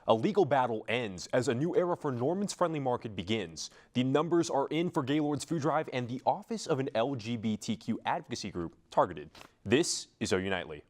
A legal battle ends as a new era for Norman's Friendly Market begins. The numbers are in for Gaylord's food drive and the office of an LGBTQ advocacy group targeted. This is OU Nightly.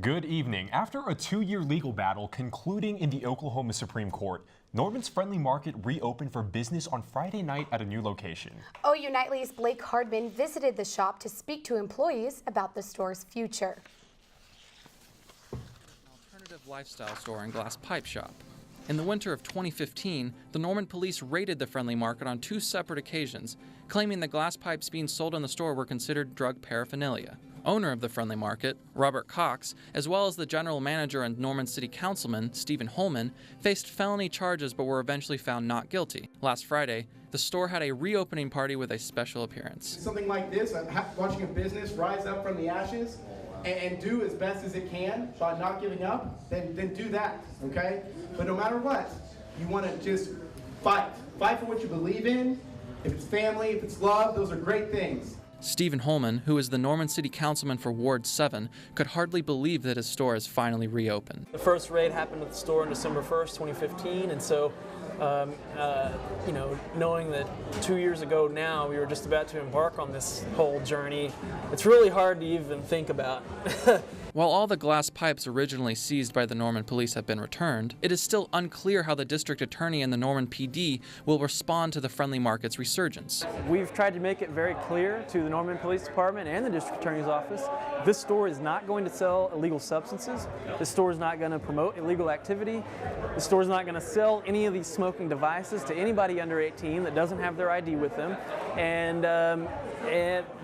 Good evening. After a 2-year legal battle concluding in the Oklahoma Supreme Court, Norman's Friendly Market reopened for business on Friday night at a new location. OU Nightly's Blake Hardman visited the shop to speak to employees about the store's future. An alternative lifestyle store and glass pipe shop. In the winter of 2015, the Norman police raided the Friendly Market on 2 separate occasions, claiming the glass pipes being sold in the store were considered drug paraphernalia. Owner of the Friendly Market, Robert Cox, as well as the general manager and Norman City Councilman, Stephen Holman, faced felony charges but were eventually found not guilty. Last Friday, the store had a reopening party with a special appearance. Something like this, watching a business rise up from the ashes and do as best as it can by not giving up, then do that, okay? But no matter what, you want to just fight. Fight for what you believe in. If it's family, if it's love, those are great things. Stephen Holman, who is the Norman City Councilman for Ward 7, could hardly believe that his store has finally reopened. The first raid happened at the store on December 1st, 2015, and so, knowing that 2 years ago now we were just about to embark on this whole journey, it's really hard to even think about. While all the glass pipes originally seized by the Norman police have been returned, it is still unclear how the district attorney and the Norman PD will respond to the Friendly Market's resurgence. We've tried to make it very clear to the Norman Police Department and the district attorney's office, this store is not going to sell illegal substances. This store is not going to promote illegal activity. The store is not going to sell any of these smoking devices to anybody under 18 that doesn't have their ID with them. And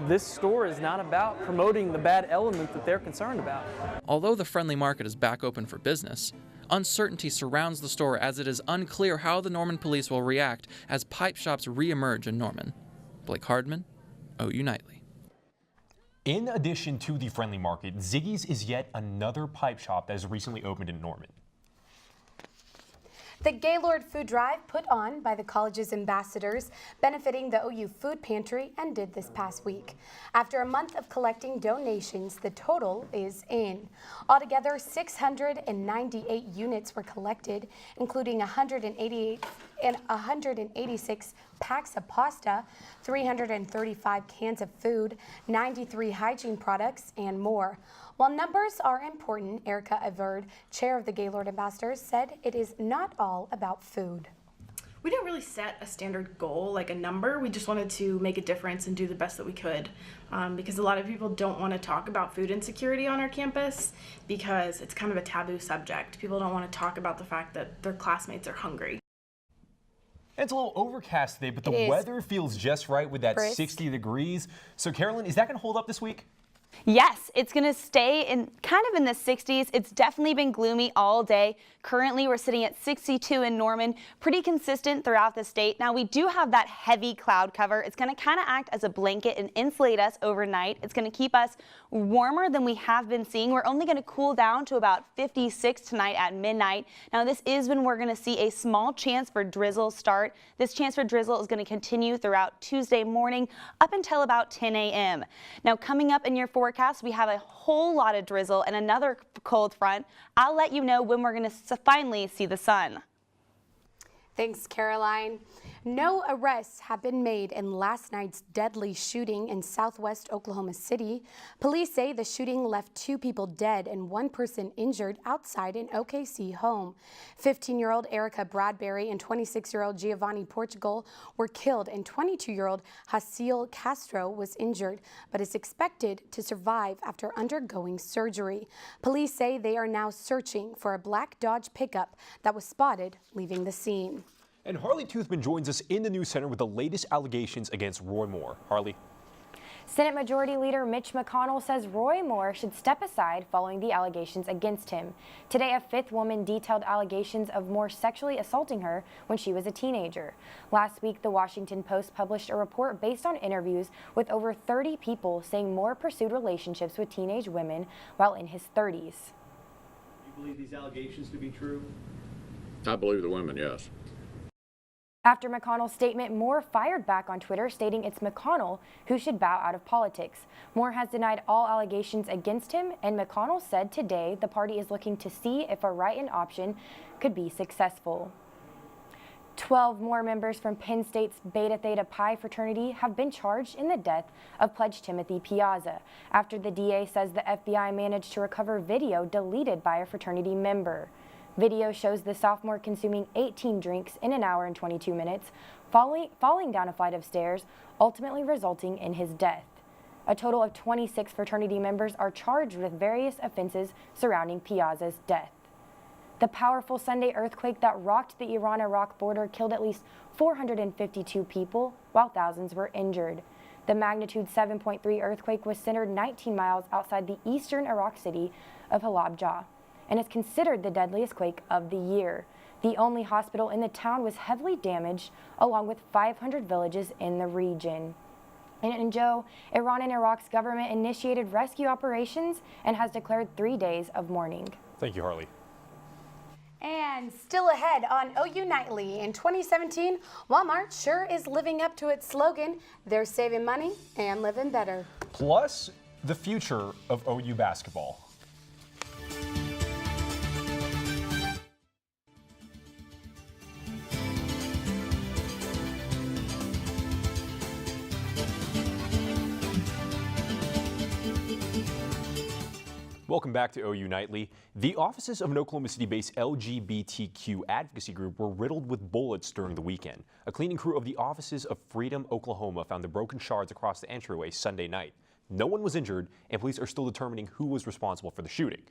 this store is not about promoting the bad element that they're concerned about. Although the Friendly Market is back open for business, uncertainty surrounds the store as it is unclear how the Norman police will react as pipe shops re-emerge in Norman. Blake Hardman, OU Nightly. In addition to the Friendly Market, Ziggy's is yet another pipe shop that has recently opened in Norman. The Gaylord Food Drive, put on by the college's ambassadors, benefiting the OU Food Pantry, ended this past week. After a month of collecting donations, the total is in. Altogether, 698 units were collected, including 186 packs of pasta, 335 cans of food, 93 hygiene products, and more. While numbers are important, Erica Averd, chair of the Gaylord Ambassadors, said it is not all about food. We didn't really set a standard goal, like a number. We just wanted to make a difference and do the best that we could, because a lot of people don't want to talk about food insecurity on our campus because it's kind of a taboo subject. People don't want to talk about the fact that their classmates are hungry. It's a little overcast today, but the weather feels just right with that 60 degrees. So, Carolyn, is that going to hold up this week? Yes, it's going to stay in kind of in the 60s. It's definitely been gloomy all day. Currently, we're sitting at 62 in Norman, pretty consistent throughout the state. Now, we do have that heavy cloud cover. It's going to kind of act as a blanket and insulate us overnight. It's going to keep us warmer than we have been seeing. We're only going to cool down to about 56 tonight at midnight. Now, this is when we're going to see a small chance for drizzle start. This chance for drizzle is going to continue throughout Tuesday morning up until about 10 a.m. Now, coming up in your forecast, we have a whole lot of drizzle and another cold front. I'll let you know when we're going to finally see the sun. Thanks, Caroline. No arrests have been made in last night's deadly shooting in southwest Oklahoma City. Police say the shooting left 2 people dead and 1 person injured outside an OKC home. 15-year-old Erica Bradbury and 26-year-old Giovanni Portugal were killed, and 22-year-old Hasiel Castro was injured, but is expected to survive after undergoing surgery. Police say they are now searching for a black Dodge pickup that was spotted leaving the scene. And Harlee Toothman joins us in the news center with the latest allegations against Roy Moore. Harlee. Senate Majority Leader Mitch McConnell says Roy Moore should step aside following the allegations against him. Today, a 5th woman detailed allegations of Moore sexually assaulting her when she was a teenager. Last week, the Washington Post published a report based on interviews with over 30 people saying Moore pursued relationships with teenage women while in his 30s. You believe these allegations to be true? I believe the women, yes. After McConnell's statement, Moore fired back on Twitter, stating it's McConnell who should bow out of politics. Moore has denied all allegations against him, and McConnell said today the party is looking to see if a write-in option could be successful. 12 more members from Penn State's Beta Theta Pi fraternity have been charged in the death of Pledge Timothy Piazza, after the DA says the FBI managed to recover video deleted by a fraternity member. Video shows the sophomore consuming 18 drinks in an hour and 22 minutes, falling down a flight of stairs, ultimately resulting in his death. A total of 26 fraternity members are charged with various offenses surrounding Piazza's death. The powerful Sunday earthquake that rocked the Iran-Iraq border killed at least 452 people, while thousands were injured. The magnitude 7.3 earthquake was centered 19 miles outside the eastern Iraq city of Halabja, and is considered the deadliest quake of the year. The only hospital in the town was heavily damaged, along with 500 villages in the region. And Joe, Iran and Iraq's government initiated rescue operations and has declared 3 days of mourning. Thank you, Harlee. And still ahead on OU Nightly, in 2017, Walmart sure is living up to its slogan, they're saving money and living better. Plus, the future of OU basketball. Welcome back to OU Nightly. The offices of an Oklahoma City-based LGBTQ advocacy group were riddled with bullets during the weekend. A cleaning crew of the offices of Freedom, Oklahoma found the broken shards across the entryway Sunday night. No one was injured, and police are still determining who was responsible for the shooting.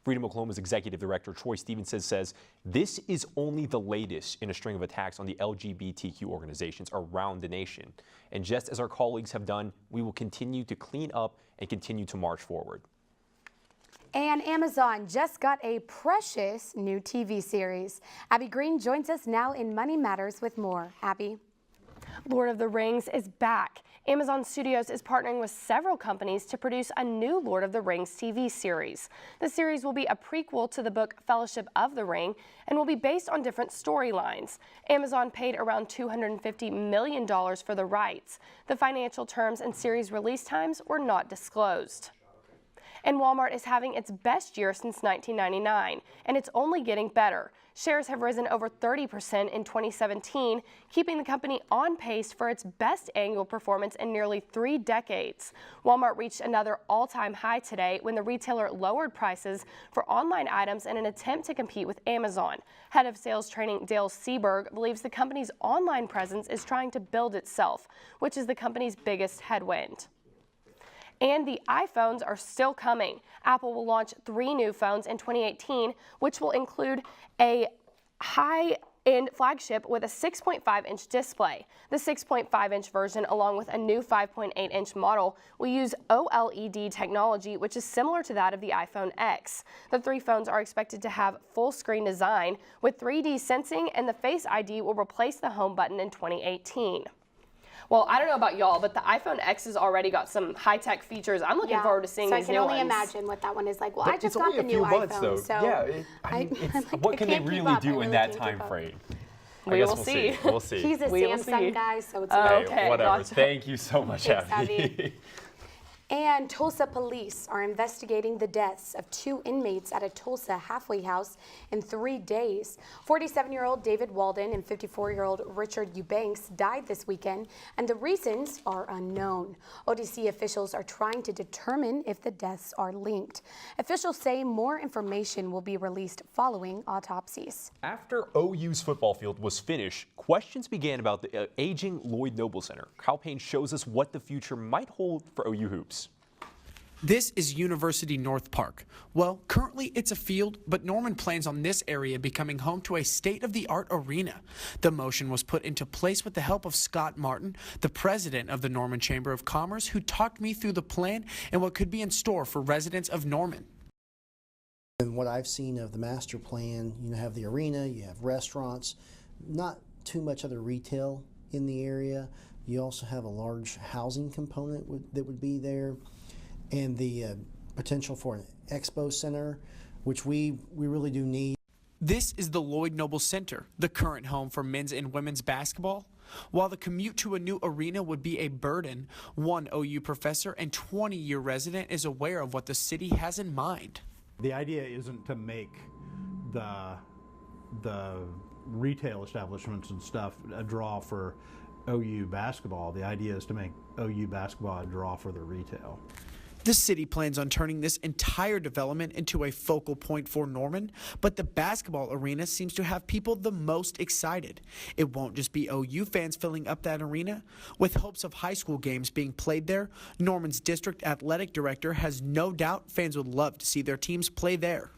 Freedom Oklahoma's executive director, Troy Stevenson, says this is only the latest in a string of attacks on the LGBTQ organizations around the nation. And just as our colleagues have done, we will continue to clean up and continue to march forward. And Amazon just got a precious new TV series. Abby Green joins us now in Money Matters with more. Abby. Lord of the Rings is back. Amazon Studios is partnering with several companies to produce a new Lord of the Rings TV series. The series will be a prequel to the book Fellowship of the Ring and will be based on different storylines. Amazon paid around $250 million for the rights. The financial terms and series release times were not disclosed. And Walmart is having its best year since 1999, and it's only getting better. Shares have risen over 30% in 2017, keeping the company on pace for its best annual performance in nearly 3 decades. Walmart reached another all-time high today when the retailer lowered prices for online items in an attempt to compete with Amazon. Head of sales training Dale Seberg believes the company's online presence is trying to build itself, which is the company's biggest headwind. And the iPhones are still coming. Apple will launch 3 new phones in 2018, which will include a high-end flagship with a 6.5-inch display. The 6.5-inch version, along with a new 5.8-inch model, will use OLED technology, which is similar to that of the iPhone X. The 3 phones are expected to have full-screen design with 3D sensing, and the Face ID will replace the home button in 2018. Well, I don't know about y'all, but the iPhone X has already got some high-tech features. I'm looking forward to seeing these new ones. So I can only imagine what that one is like. Well, I just it's got the new months, iPhone, though. so yeah, what can they really do in that time frame? We will see. We'll see. He's a Samsung guy, so it's okay. Whatever. Gotcha. Thank you so much, Thanks, Abby. And Tulsa police are investigating the deaths of 2 inmates at a Tulsa halfway house in 3 days. 47-year-old David Walden and 54-year-old Richard Eubanks died this weekend, and the reasons are unknown. ODC officials are trying to determine if the deaths are linked. Officials say more information will be released following autopsies. After OU's football field was finished, questions began about the aging Lloyd Noble Center. Kyle Payne shows us what the future might hold for OU hoops. This is University North Park. Well, currently it's a field, but Norman plans on this area becoming home to a state-of-the-art arena. The motion was put into place with the help of Scott Martin, the president of the Norman Chamber of Commerce, who talked me through the plan and what could be in store for residents of Norman. And what I've seen of the master plan, you have the arena, you have restaurants, not too much other retail in the area. You also have a large housing component that would be there. And the potential for an expo center, which we really do need. This is the Lloyd Noble Center, the current home for men's and women's basketball. While the commute to a new arena would be a burden, one OU professor and 20-year resident is aware of what the city has in mind. The idea isn't to make the retail establishments and stuff a draw for OU basketball. The idea is to make OU basketball a draw for the retail. The city plans on turning this entire development into a focal point for Norman, but the basketball arena seems to have people the most excited. It won't just be OU fans filling up that arena. With hopes of high school games being played there, Norman's district athletic director has no doubt fans would love to see their teams play there.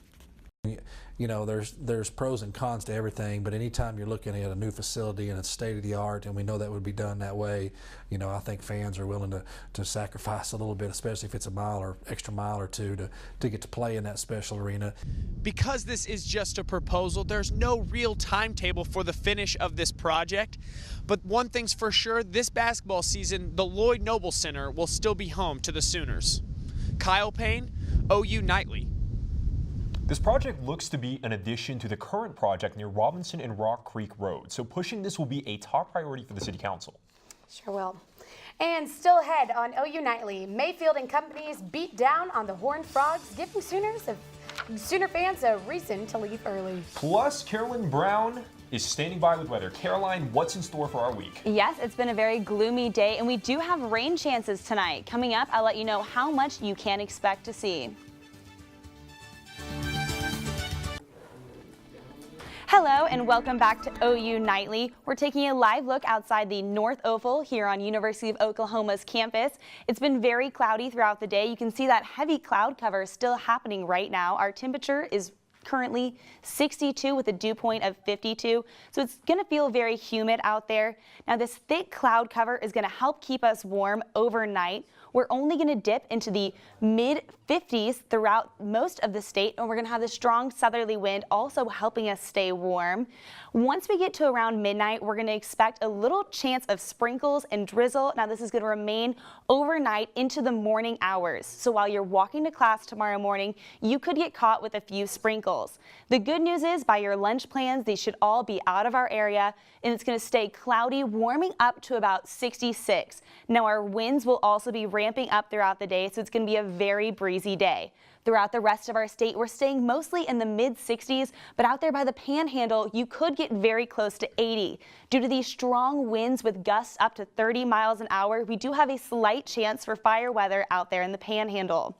You know, there's pros and cons to everything, but anytime you're looking at a new facility and it's state of the art, and we know that would be done that way, you know, I think fans are willing to sacrifice a little bit, especially if it's a mile or extra mile or two to get to play in that special arena. Because this is just a proposal, there's no real timetable for the finish of this project. But one thing's for sure, this basketball season, the Lloyd Noble Center will still be home to the Sooners. Kyle Payne, OU Nightly. This project looks to be an addition to the current project near Robinson and Rock Creek Road, so pushing this will be a top priority for the City Council. Sure will. And still ahead on OU Nightly, Mayfield and companies beat down on the Horned Frogs, giving Sooner fans a reason to leave early. Plus, Carolyn Brown is standing by with weather. Caroline, what's in store for our week? Yes, it's been a very gloomy day, and we do have rain chances tonight. Coming up, I'll let you know how much you can expect to see. Hello and welcome back to OU Nightly. We're taking a live look outside the North Oval here on University of Oklahoma's campus. It's been very cloudy throughout the day. You can see that heavy cloud cover still happening right now. Our temperature is currently 62 with a dew point of 52, so it's going to feel very humid out there. Now this thick cloud cover is going to help keep us warm overnight. We're only going to dip into the mid-50s throughout most of the state, and we're going to have the strong southerly wind also helping us stay warm. Once we get to around midnight, we're going to expect a little chance of sprinkles and drizzle. Now this is going to remain overnight into the morning hours. So while you're walking to class tomorrow morning, you could get caught with a few sprinkles. The good news is by your lunch plans, they should all be out of our area, and it's going to stay cloudy, warming up to about 66. Now our winds will also be ramping up throughout the day, so it's going to be a very breezy day. Throughout the rest of our state, we're staying mostly in the mid-60s, but out there by the Panhandle, you could get very close to 80. Due to these strong winds with gusts up to 30 miles an hour, we do have a slight chance for fire weather out there in the Panhandle.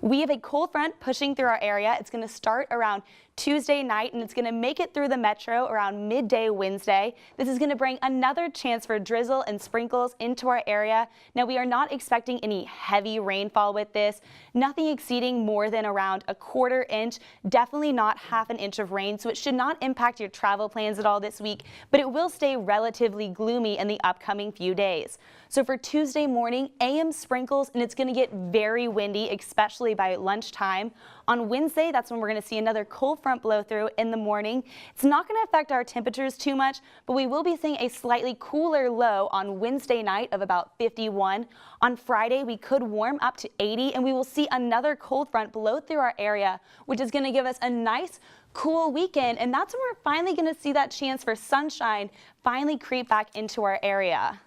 We have a cold front pushing through our area. It's going to start around Tuesday night, and it's going to make it through the metro around midday Wednesday. This is going to bring another chance for drizzle and sprinkles into our area. Now, we are not expecting any heavy rainfall with this, nothing exceeding more than around a quarter inch, definitely not half an inch of rain, so it should not impact your travel plans at all this week, but it will stay relatively gloomy in the upcoming few days. So for Tuesday morning, AM sprinkles, and it's going to get very windy, especially by lunchtime. On Wednesday, that's when we're going to see another cold front blow through in the morning. It's not going to affect our temperatures too much, but we will be seeing a slightly cooler low on Wednesday night of about 51. On Friday, we could warm up to 80, and we will see another cold front blow through our area, which is going to give us a nice cool weekend, and that's when we're finally going to see that chance for sunshine finally creep back into our area.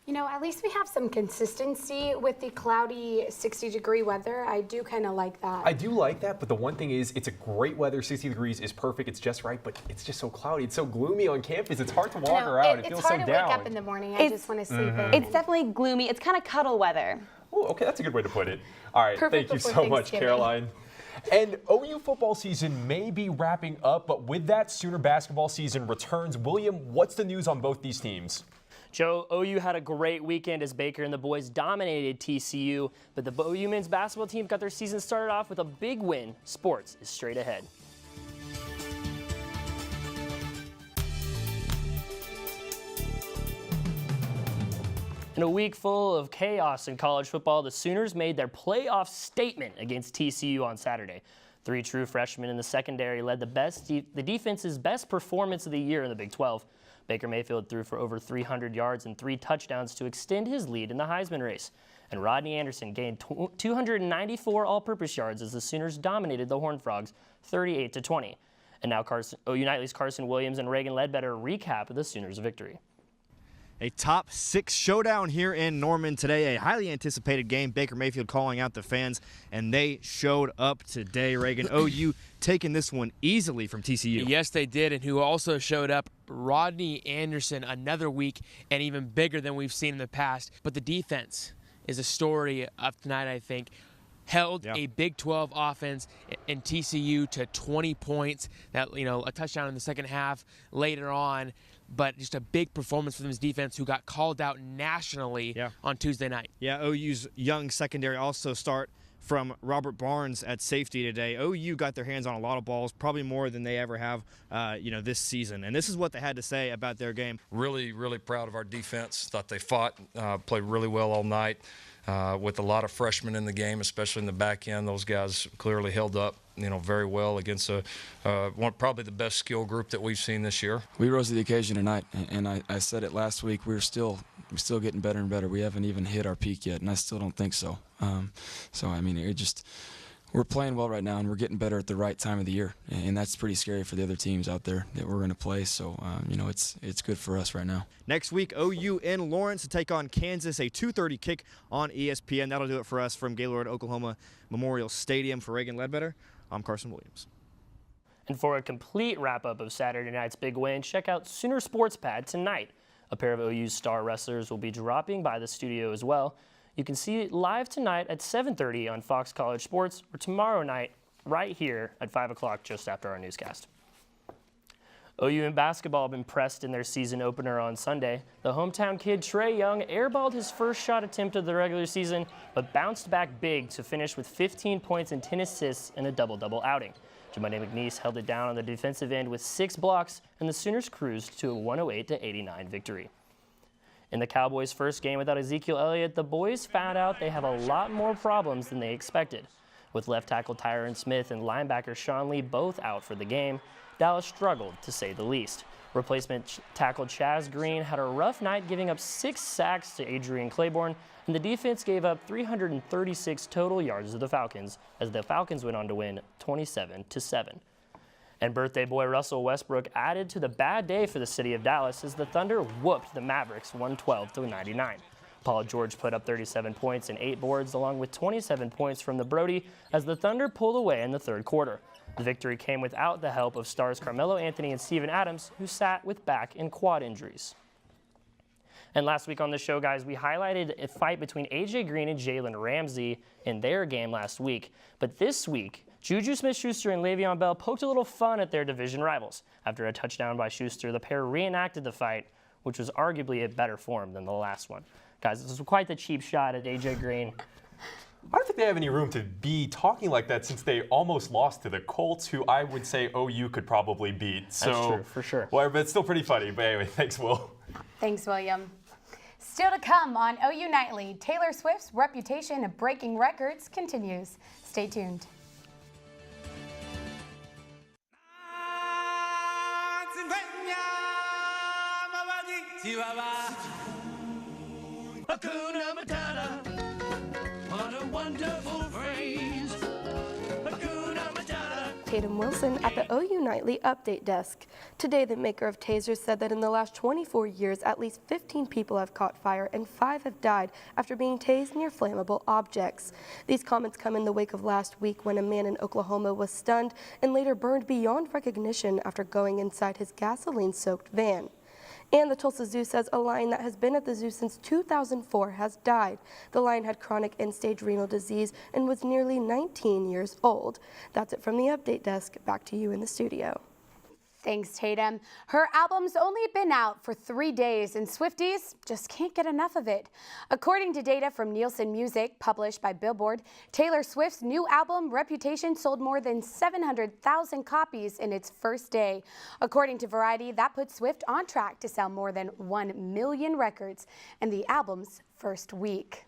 You know, at least we have some consistency with the cloudy 60-degree weather. I do kind of like that. I do like that, but the one thing is, it's a great weather. 60 degrees is perfect. It's just right, but it's just so cloudy. It's so gloomy on campus. It's hard to walk around. It feels so down. It's hard to wake up in the morning. I just want to sleep in. It's definitely gloomy. It's kind of cuddle weather. Oh, okay, that's a good way to put it. All right, Perfect thank you before so much, Caroline. And OU football season may be wrapping up, but with that, Sooner basketball season returns. William, what's the news on both these teams? Joe, OU had a great weekend as Baker and the boys dominated TCU, but the OU men's basketball team got their season started off with a big win. Sports is straight ahead. In a week full of chaos in college football, the Sooners made their playoff statement against TCU on Saturday. 3 true freshmen in the secondary led the defense's best performance of the year in the Big 12. Baker Mayfield threw for over 300 yards and 3 touchdowns to extend his lead in the Heisman race. and Rodney Anderson gained 294 all-purpose yards as the Sooners dominated the Horned Frogs 38-20. And now OU Nightly's Carson Williams and Reagan Ledbetter recap the Sooners' victory. A top 6 showdown here in Norman today, a highly anticipated game. Baker Mayfield calling out the fans, and they showed up today. Reagan, OU taking this one easily from TCU. Yes, they did, and who also showed up, Rodney Anderson, another week and even bigger than we've seen in the past. But the defense is a story of tonight, I think. Held a Big 12 offense in TCU to 20 points, that a touchdown in the second half later on. But just a big performance from this defense who got called out nationally on Tuesday night. Yeah, OU's young secondary also start from Robert Barnes at safety today. OU got their hands on a lot of balls, probably more than they ever have, this season. And this is what they had to say about their game. Really, really proud of our defense. Thought they fought, played really well all night. With a lot of freshmen in the game, especially in the back end, those guys clearly held up, very well against probably the best skill group that we've seen this year. We rose to the occasion tonight, and I said it last week. We're still getting better and better. We haven't even hit our peak yet, and I still don't think so. We're playing well right now, and we're getting better at the right time of the year, and that's pretty scary for the other teams out there that we're going to play. So, it's good for us right now. Next week, OU in Lawrence to take on Kansas, a 2:30 kick on ESPN. That'll do it for us from Gaylord Oklahoma Memorial Stadium. For Reagan Ledbetter, I'm Carson Williams. And for a complete wrap-up of Saturday night's big win, check out Sooner Sports Pad tonight. A pair of OU's star wrestlers will be dropping by the studio as well. You can see it live tonight at 7:30 on Fox College Sports, or tomorrow night right here at 5 o'clock just after our newscast. OU in basketball have been pressed in their season opener on Sunday. The hometown kid Trae Young airballed his first shot attempt of the regular season, but bounced back big to finish with 15 points and 10 assists in a double-double outing. Jamone McNeese held it down on the defensive end with 6 blocks, and the Sooners cruised to a 108-89 victory. In the Cowboys' first game without Ezekiel Elliott, the boys found out they have a lot more problems than they expected. With left tackle Tyron Smith and linebacker Sean Lee both out for the game, Dallas struggled, to say the least. Replacement tackle Chaz Green had a rough night, giving up 6 sacks to Adrian Claiborne, and the defense gave up 336 total yards to the Falcons, as the Falcons went on to win 27-7. And birthday boy Russell Westbrook added to the bad day for the city of Dallas as the Thunder whooped the Mavericks 112-99. Paul George put up 37 points and 8 boards, along with 27 points from the Brody, as the Thunder pulled away in the third quarter. The victory came without the help of stars Carmelo Anthony and Steven Adams, who sat with back and quad injuries. And last week on the show, guys, we highlighted a fight between A.J. Green and Jalen Ramsey in their game last week. But this week, Juju Smith-Schuster and Le'Veon Bell poked a little fun at their division rivals. After a touchdown by Schuster, the pair reenacted the fight, which was arguably a better form than the last one. Guys, this was quite the cheap shot at A.J. Green. I don't think they have any room to be talking like that since they almost lost to the Colts, who I would say OU could probably beat. So, that's true, for sure. Well, but it's still pretty funny. But anyway, thanks, Will. Thanks, William. Still to come on OU Nightly, Taylor Swift's reputation of breaking records continues. Stay tuned. Hakuna Matata, what a wonderful phrase. Hakuna Matata. Taitum Wilson at the OU Nightly Update Desk. Today, the maker of tasers said that in the last 24 years, at least 15 people have caught fire and 5 have died after being tased near flammable objects. These comments come in the wake of last week when a man in Oklahoma was stunned and later burned beyond recognition after going inside his gasoline-soaked van. And the Tulsa Zoo says a lion that has been at the zoo since 2004 has died. The lion had chronic end-stage renal disease and was nearly 19 years old. That's it from the Update Desk. Back to you in the studio. Thanks, Taitum. Her album's only been out for 3 days, and Swifties just can't get enough of it. According to data from Nielsen Music, published by Billboard, Taylor Swift's new album, Reputation, sold more than 700,000 copies in its first day. According to Variety, that puts Swift on track to sell more than 1 million records in the album's first week.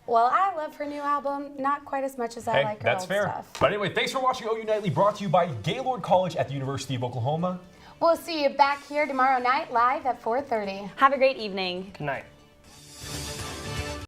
Well, I love her new album, not quite as much as I like her old stuff. But anyway, thanks for watching OU Nightly, brought to you by Gaylord College at the University of Oklahoma. We'll see you back here tomorrow night live at 4:30. Have a great evening. Good night.